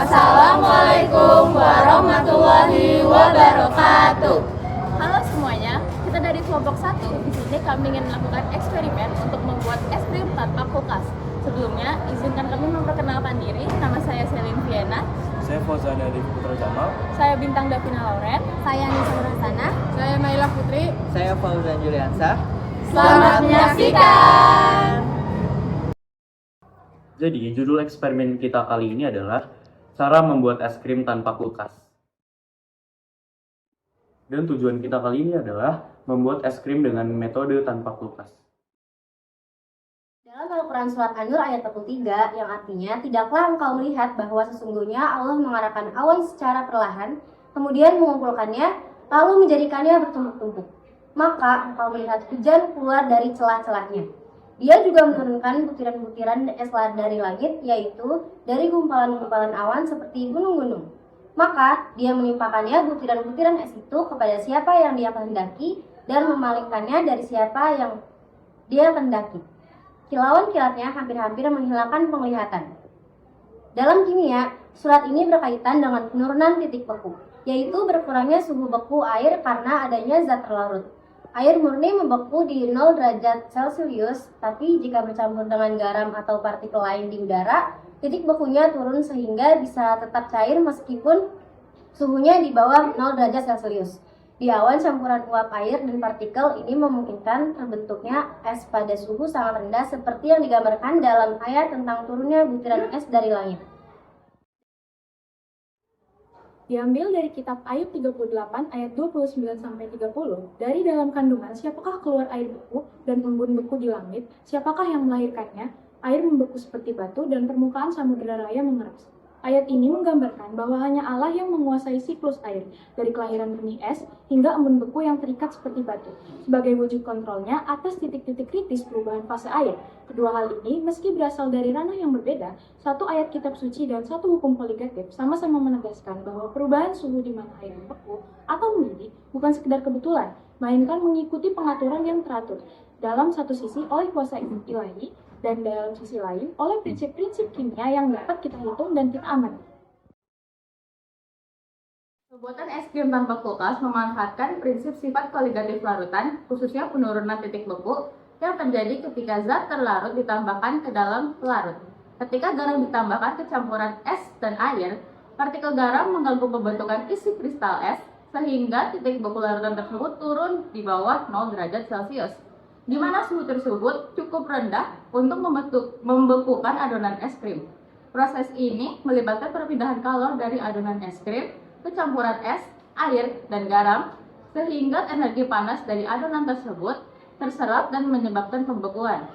Assalamualaikum warahmatullahi wabarakatuh. Halo semuanya, kita dari kelompok 1. Di sini kami ingin melakukan eksperimen untuk membuat es krim tanpa kulkas. Sebelumnya, izinkan kami memperkenalkan diri. Nama saya Selin Viena. Saya Fauzan Adi Putra Jamal. Saya Bintang Davina Lauren. Saya Nisa Nurhasana. Saya Naila Putri. Saya Fauzan Juliansa. Selamat menyaksikan. Jadi, judul eksperimen kita kali ini adalah cara membuat es krim tanpa kulkas. Dan tujuan kita kali ini adalah membuat es krim dengan metode tanpa kulkas. Dalam Al-Quran Surat An-Nur ayat 43 yang artinya, tidaklah engkau melihat bahwa sesungguhnya Allah mengarahkan awan secara perlahan, kemudian mengumpulkannya, lalu menjadikannya bertumpuk-tumpuk. Maka engkau melihat hujan keluar dari celah-celahnya. Dia juga menurunkan butiran-butiran es dari langit, yaitu dari gumpalan-gumpalan awan seperti gunung-gunung. Maka dia menimpakannya butiran-butiran es itu kepada siapa yang dia kehendaki dan memalingkannya dari siapa yang dia kehendaki. Kilauan kilatnya hampir-hampir menghilangkan penglihatan. Dalam kimia, surat ini berkaitan dengan penurunan titik beku, yaitu berkurangnya suhu beku air karena adanya zat terlarut. Air murni membeku di 0 derajat Celcius, tapi jika bercampur dengan garam atau partikel lain di udara, titik bekunya turun sehingga bisa tetap cair meskipun suhunya di bawah 0 derajat Celcius. Di awan campuran uap air dan partikel ini memungkinkan terbentuknya es pada suhu sangat rendah seperti yang digambarkan dalam ayat tentang turunnya butiran es dari langit. Diambil dari kitab Ayub 38 ayat 29-30. Dari dalam kandungan siapakah keluar air beku dan embun beku di langit? Siapakah yang melahirkannya? Air membeku seperti batu dan permukaan samudera raya mengeras. Ayat ini menggambarkan bahwa hanya Allah yang menguasai siklus air, dari kelahiran benih es hingga embun beku yang terikat seperti batu, sebagai wujud kontrolnya atas titik-titik kritis perubahan fase air. Kedua hal ini, meski berasal dari ranah yang berbeda, satu ayat kitab suci dan satu hukum poligatif sama-sama menegaskan bahwa perubahan suhu di mana air membeku atau mendidih bukan sekedar kebetulan, melainkan mengikuti pengaturan yang teratur. Dalam satu sisi oleh kuasa ilahi, dan dalam sisi lain oleh prinsip-prinsip kimia yang dapat kita hitung dan kita amati. Pembuatan es krim tanpa kulkas memanfaatkan prinsip sifat koligatif larutan, khususnya penurunan titik beku yang terjadi ketika zat terlarut ditambahkan ke dalam pelarut. Ketika garam ditambahkan ke campuran es dan air, partikel garam mengganggu pembentukan isi kristal es sehingga titik beku larutan tersebut turun di bawah 0 derajat Celcius, di mana suhu tersebut cukup rendah untuk membekukan adonan es krim. Proses ini melibatkan perpindahan kalor dari adonan es krim ke campuran es, air, dan garam, sehingga energi panas dari adonan tersebut terserap dan menyebabkan pembekuan.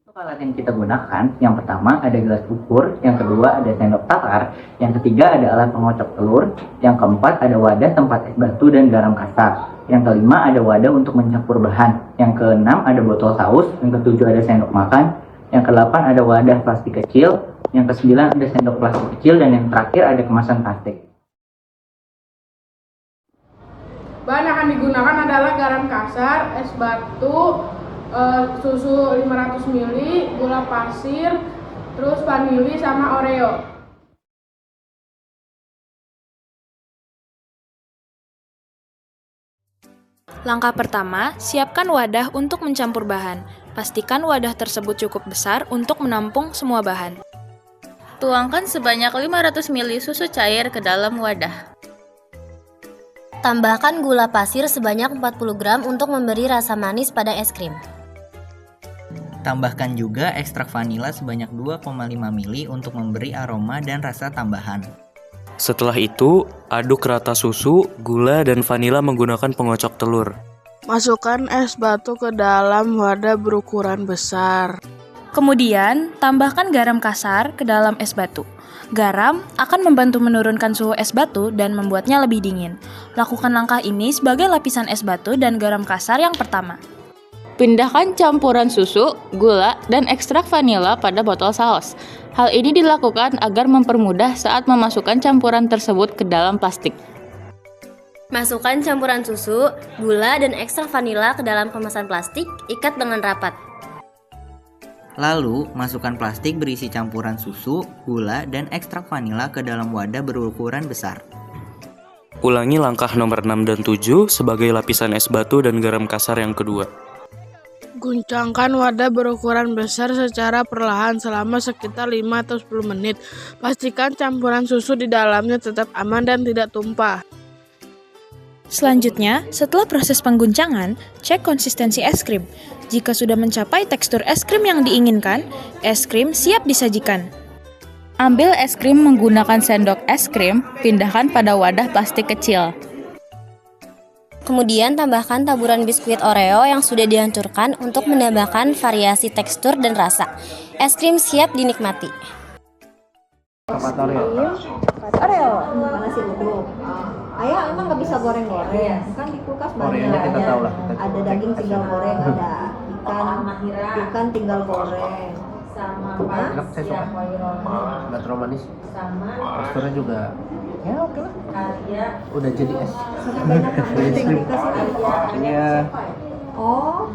Untuk alat yang kita gunakan, yang pertama ada gelas ukur, yang kedua ada sendok takar, yang ketiga ada alat pengocok telur, yang keempat ada wadah tempat es batu dan garam kasar, yang kelima ada wadah untuk mencampur bahan, yang keenam ada botol saus, yang ketujuh ada sendok makan, yang kedelapan ada wadah plastik kecil, yang kesembilan ada sendok plastik kecil, dan yang terakhir ada kemasan plastik. Bahan yang akan digunakan adalah garam kasar, es batu, susu 500 ml, gula pasir, terus vanili sama Oreo. Langkah pertama, siapkan wadah untuk mencampur bahan. Pastikan wadah tersebut cukup besar untuk menampung semua bahan. Tuangkan sebanyak 500 ml susu cair ke dalam wadah. Tambahkan gula pasir sebanyak 40 gram untuk memberi rasa manis pada es krim. Tambahkan juga ekstrak vanila sebanyak 2,5 ml untuk memberi aroma dan rasa tambahan. Setelah itu, aduk rata susu, gula, dan vanila menggunakan pengocok telur. Masukkan es batu ke dalam wadah berukuran besar. Kemudian, tambahkan garam kasar ke dalam es batu. Garam akan membantu menurunkan suhu es batu dan membuatnya lebih dingin. Lakukan langkah ini sebagai lapisan es batu dan garam kasar yang pertama. Pindahkan campuran susu, gula, dan ekstrak vanila pada botol saus. Hal ini dilakukan agar mempermudah saat memasukkan campuran tersebut ke dalam plastik. Masukkan campuran susu, gula, dan ekstrak vanila ke dalam kemasan plastik, ikat dengan rapat. Lalu, masukkan plastik berisi campuran susu, gula, dan ekstrak vanila ke dalam wadah berukuran besar. Ulangi langkah nomor 6 dan 7 sebagai lapisan es batu dan garam kasar yang kedua. Guncangkan wadah berukuran besar secara perlahan selama sekitar 5 atau 10 menit. Pastikan campuran susu di dalamnya tetap aman dan tidak tumpah. Selanjutnya, setelah proses pengguncangan, cek konsistensi es krim. Jika sudah mencapai tekstur es krim yang diinginkan, es krim siap disajikan. Ambil es krim menggunakan sendok es krim, pindahkan pada wadah plastik kecil. Kemudian tambahkan taburan biskuit Oreo yang sudah dihancurkan untuk menambahkan variasi tekstur dan rasa. Es krim siap dinikmati. Oreo, panasi uduk. Ayah emang nggak bisa goreng-goreng, kan di kulkas banyak. Ada daging tinggal goreng, ada ikan tinggal goreng. Enak, saya suka. Nggak terlalu manis. Teksturnya juga ya oke lah. Udah jadi es. Banyak yang dikasih. Iya. Oh.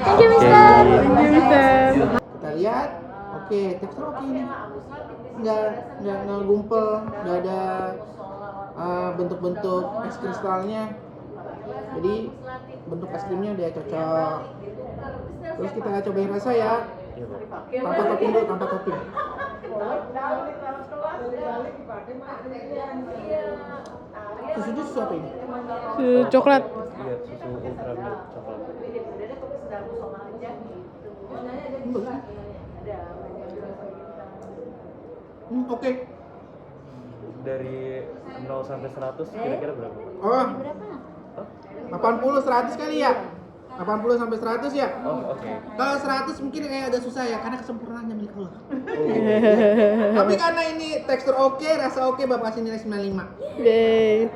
Thank you, Mister. Kita lihat. Oke, tekstur oke ini. Nggak gumpel, nggak ada bentuk-bentuk es kristalnya. Jadi bentuk es krimnya udah cocok. Terus kita cobain rasa ya. Tanpa topping dulu, tanpa topping. Susu apa ini? Coklat. Iya, susu ultra milk coklat. Oke. Dari 0 sampai 100 kira-kira berapa? Oh. 80 100 kali ya? 80 sampai 100 ya? Oh, oke. Kalau 100 mungkin kayak agak susah ya, karena kesempurnaannya milik Allah. Tapi karena ini tekstur oke, rasa oke, Bapak kasih nilai 95.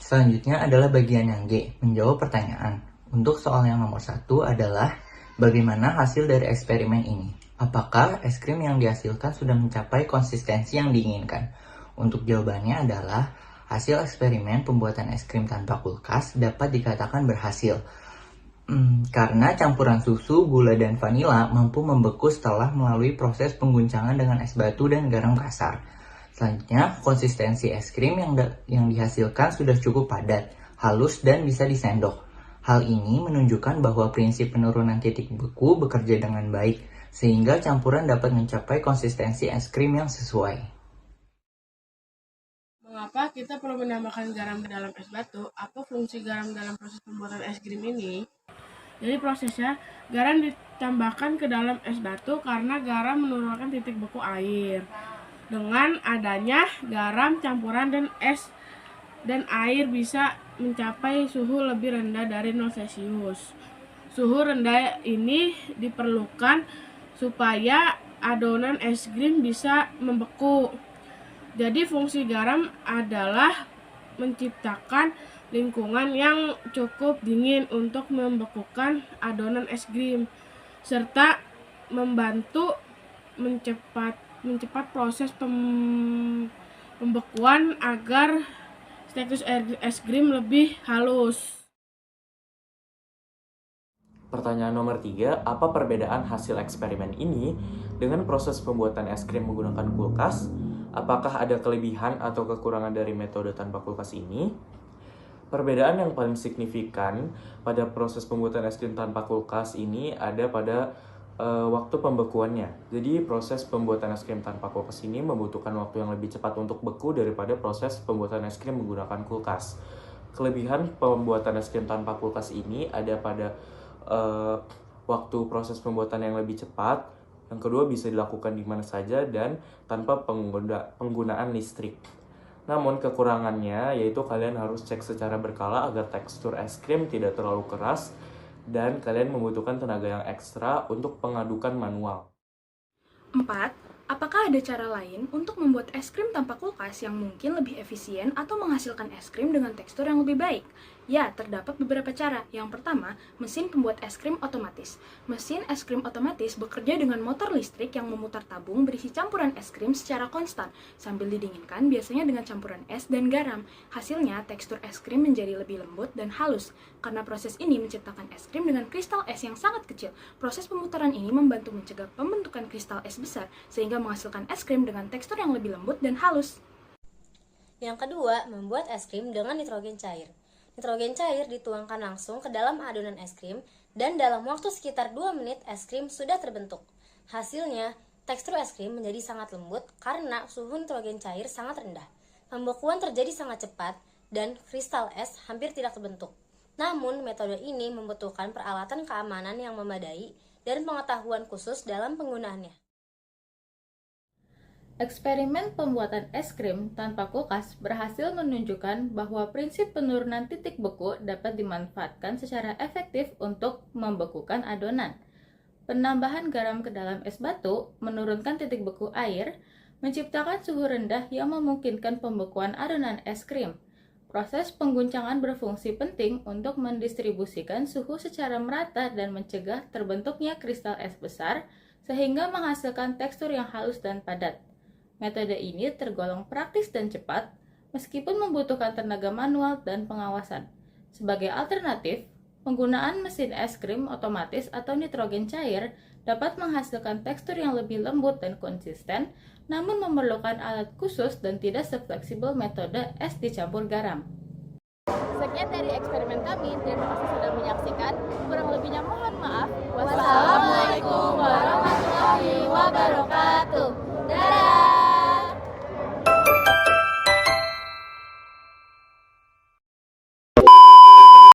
Selanjutnya adalah bagian yang G, menjawab pertanyaan. Untuk soal yang nomor 1 adalah, bagaimana hasil dari eksperimen ini? Apakah es krim yang dihasilkan sudah mencapai konsistensi yang diinginkan? Untuk jawabannya adalah, hasil eksperimen pembuatan es krim tanpa kulkas dapat dikatakan berhasil. Karena campuran susu, gula, dan vanila mampu membeku setelah melalui proses pengguncangan dengan es batu dan garam kasar. Selanjutnya, konsistensi es krim yang dihasilkan sudah cukup padat, halus, dan bisa disendok. Hal ini menunjukkan bahwa prinsip penurunan titik beku bekerja dengan baik, sehingga campuran dapat mencapai konsistensi es krim yang sesuai. Mengapa kita perlu menambahkan garam ke dalam es batu? Apa fungsi garam dalam proses pembuatan es krim ini? Jadi prosesnya, garam ditambahkan ke dalam es batu karena garam menurunkan titik beku air. Dengan adanya garam campuran dan air bisa mencapai suhu lebih rendah dari 0 Celcius. Suhu rendah ini diperlukan supaya adonan es krim bisa membeku. Jadi fungsi garam adalah menciptakan lingkungan yang cukup dingin untuk membekukan adonan es krim, serta membantu mencepat proses pembekuan agar tekstur es krim lebih halus. Pertanyaan nomor 3, apa perbedaan hasil eksperimen ini dengan proses pembuatan es krim menggunakan kulkas? Apakah ada kelebihan atau kekurangan dari metode tanpa kulkas ini? Perbedaan yang paling signifikan pada proses pembuatan es krim tanpa kulkas ini ada pada waktu pembekuannya. Jadi proses pembuatan es krim tanpa kulkas ini membutuhkan waktu yang lebih cepat untuk beku daripada proses pembuatan es krim menggunakan kulkas. Kelebihan pembuatan es krim tanpa kulkas ini ada pada waktu proses pembuatan yang lebih cepat. Yang kedua, bisa dilakukan di mana saja dan tanpa penggunaan listrik. Namun kekurangannya yaitu kalian harus cek secara berkala agar tekstur es krim tidak terlalu keras dan kalian membutuhkan tenaga yang ekstra untuk pengadukan manual. 4. Apakah ada cara lain untuk membuat es krim tanpa kulkas yang mungkin lebih efisien atau menghasilkan es krim dengan tekstur yang lebih baik? Ya, terdapat beberapa cara. Yang pertama, mesin pembuat es krim otomatis. Mesin es krim otomatis bekerja dengan motor listrik yang memutar tabung berisi campuran es krim secara konstan, sambil didinginkan biasanya dengan campuran es dan garam. Hasilnya, tekstur es krim menjadi lebih lembut dan halus. Karena proses ini menciptakan es krim dengan kristal es yang sangat kecil. Proses pemutaran ini membantu mencegah pembentukan kristal es besar, sehingga menghasilkan es krim dengan tekstur yang lebih lembut dan halus. Yang kedua, membuat es krim dengan nitrogen cair. Nitrogen cair dituangkan langsung ke dalam adonan es krim dan dalam waktu sekitar 2 menit es krim sudah terbentuk. Hasilnya, tekstur es krim menjadi sangat lembut karena suhu nitrogen cair sangat rendah. Pembekuan terjadi sangat cepat dan kristal es hampir tidak terbentuk. Namun, metode ini membutuhkan peralatan keamanan yang memadai dan pengetahuan khusus dalam penggunaannya. Eksperimen pembuatan es krim tanpa kulkas berhasil menunjukkan bahwa prinsip penurunan titik beku dapat dimanfaatkan secara efektif untuk membekukan adonan. Penambahan garam ke dalam es batu menurunkan titik beku air, menciptakan suhu rendah yang memungkinkan pembekuan adonan es krim. Proses pengguncangan berfungsi penting untuk mendistribusikan suhu secara merata dan mencegah terbentuknya kristal es besar, sehingga menghasilkan tekstur yang halus dan padat. Metode ini tergolong praktis dan cepat, meskipun membutuhkan tenaga manual dan pengawasan. Sebagai alternatif, penggunaan mesin es krim otomatis atau nitrogen cair dapat menghasilkan tekstur yang lebih lembut dan konsisten, namun memerlukan alat khusus dan tidak sefleksibel metode es dicampur garam. Sekian dari eksperimen kami, terima kasih sudah menyaksikan. Kurang lebihnya mohon